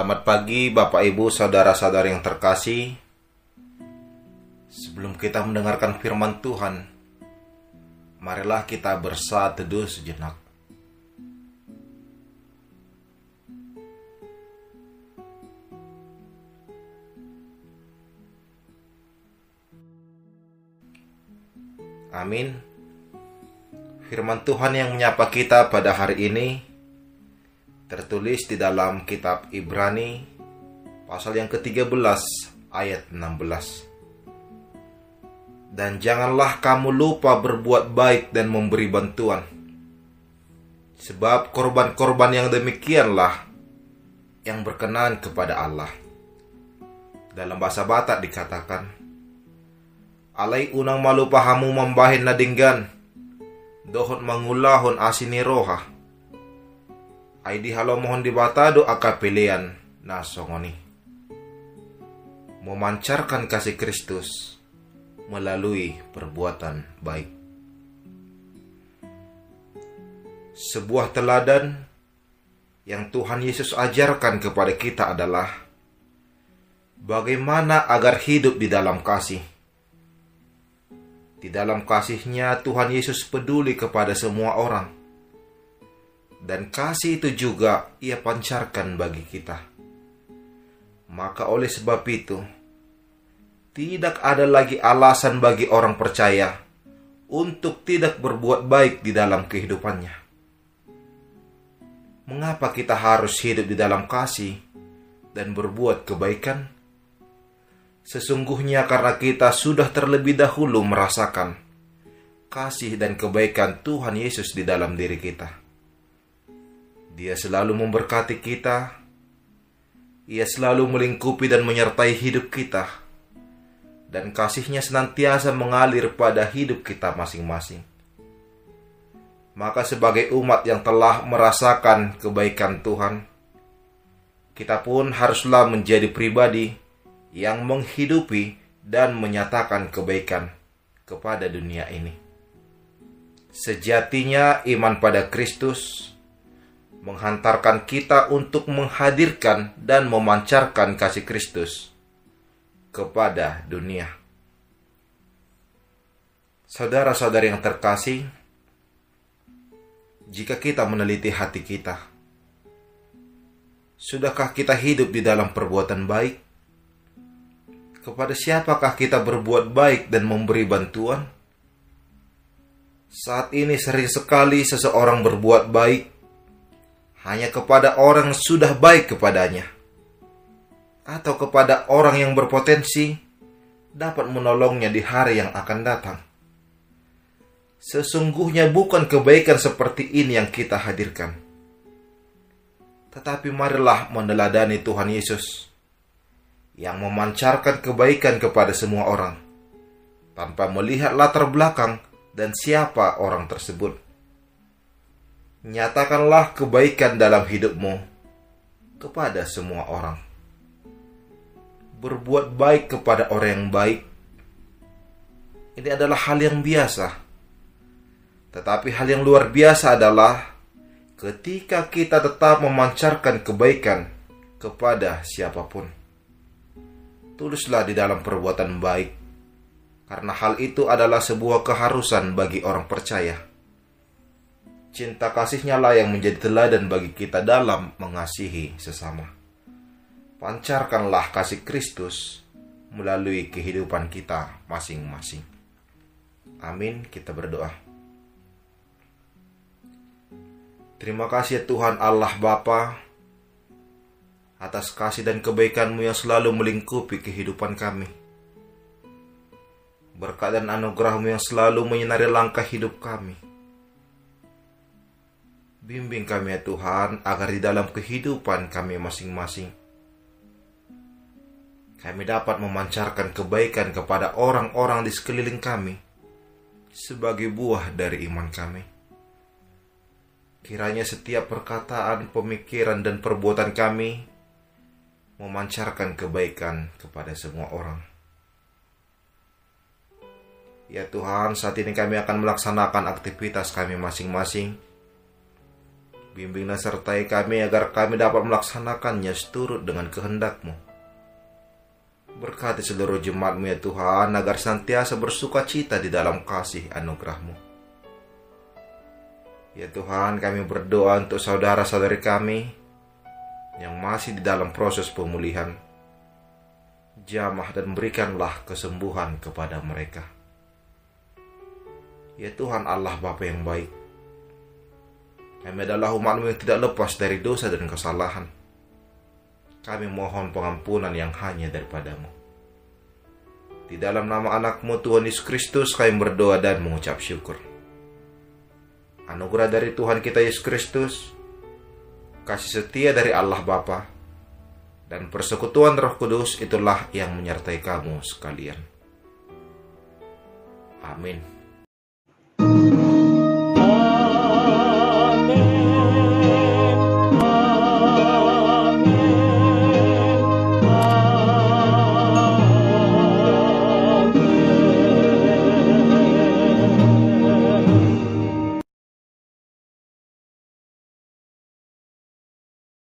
Selamat pagi Bapak Ibu Saudara-saudari yang terkasih. Sebelum kita mendengarkan firman Tuhan, marilah kita bersatu teduh sejenak. Amin. Firman Tuhan yang menyapa kita pada hari ini tertulis di dalam kitab Ibrani pasal yang ke-13 ayat 16. Dan janganlah kamu lupa berbuat baik dan memberi bantuan, sebab korban-korban yang demikianlah yang berkenan kepada Allah. Dalam bahasa Batak dikatakan, alai unang malu pahamu membahin nadinggan, dohot mangulahon asini roha. Aidi halo mohon dibatado akapilian nasongoni. Memancarkan kasih Kristus melalui perbuatan baik. Sebuah teladan yang Tuhan Yesus ajarkan kepada kita adalah bagaimana agar hidup di dalam kasih. Di dalam kasih-Nya Tuhan Yesus peduli kepada semua orang. Dan kasih itu juga Ia pancarkan bagi kita. Maka oleh sebab itu, tidak ada lagi alasan bagi orang percaya untuk tidak berbuat baik di dalam kehidupannya. Mengapa kita harus hidup di dalam kasih dan berbuat kebaikan? Sesungguhnya karena kita sudah terlebih dahulu merasakan kasih dan kebaikan Tuhan Yesus di dalam diri kita. Dia selalu memberkati kita. Ia selalu melingkupi dan menyertai hidup kita. Dan kasih-Nya senantiasa mengalir pada hidup kita masing-masing. Maka sebagai umat yang telah merasakan kebaikan Tuhan, kita pun haruslah menjadi pribadi yang menghidupi dan menyatakan kebaikan kepada dunia ini. Sejatinya iman pada Kristus menghantarkan kita untuk menghadirkan dan memancarkan kasih Kristus kepada dunia. Saudara-saudari yang terkasih, jika kita meneliti hati kita, sudahkah kita hidup di dalam perbuatan baik? Kepada siapakah kita berbuat baik dan memberi bantuan? Saat ini sering sekali seseorang berbuat baik hanya kepada orang yang sudah baik kepadanya, atau kepada orang yang berpotensi dapat menolongnya di hari yang akan datang. Sesungguhnya bukan kebaikan seperti ini yang kita hadirkan. Tetapi marilah meneladani Tuhan Yesus yang memancarkan kebaikan kepada semua orang, tanpa melihat latar belakang dan siapa orang tersebut. Nyatakanlah kebaikan dalam hidupmu kepada semua orang. Berbuat baik kepada orang yang baik, ini adalah hal yang biasa. Tetapi hal yang luar biasa adalah ketika kita tetap memancarkan kebaikan kepada siapapun. Tulislah di dalam perbuatan baik, karena hal itu adalah sebuah keharusan bagi orang percaya. Cinta kasih-Nya lah yang menjadi teladan bagi kita dalam mengasihi sesama. Pancarkanlah kasih Kristus melalui kehidupan kita masing-masing. Amin, kita berdoa. Terima kasih Tuhan Allah Bapa atas kasih dan kebaikan-Mu yang selalu melingkupi kehidupan kami. Berkat dan anugerah-Mu yang selalu menyinari langkah hidup kami. Bimbing kami ya Tuhan, agar di dalam kehidupan kami masing-masing, kami dapat memancarkan kebaikan kepada orang-orang di sekeliling kami, sebagai buah dari iman kami. Kiranya setiap perkataan, pemikiran, dan perbuatan kami memancarkan kebaikan kepada semua orang. Ya Tuhan, saat ini kami akan melaksanakan aktivitas kami masing-masing. Bimbing dan sertai kami agar kami dapat melaksanakannya seturut dengan kehendak-Mu. Berkati seluruh jemaat-Mu ya Tuhan, agar senantiasa bersuka cita di dalam kasih anugerah-Mu. Ya Tuhan, kami berdoa untuk saudara-saudari kami yang masih di dalam proses pemulihan. Jamah dan berikanlah kesembuhan kepada mereka. Ya Tuhan Allah Bapa yang baik, kami adalah umat-Mu yang tidak lepas dari dosa dan kesalahan. Kami mohon pengampunan yang hanya daripada-Mu. Di dalam nama anak-Mu Tuhan Yesus Kristus kami berdoa dan mengucap syukur. Anugerah dari Tuhan kita Yesus Kristus, kasih setia dari Allah Bapa, dan persekutuan Roh Kudus itulah yang menyertai kamu sekalian. Amin.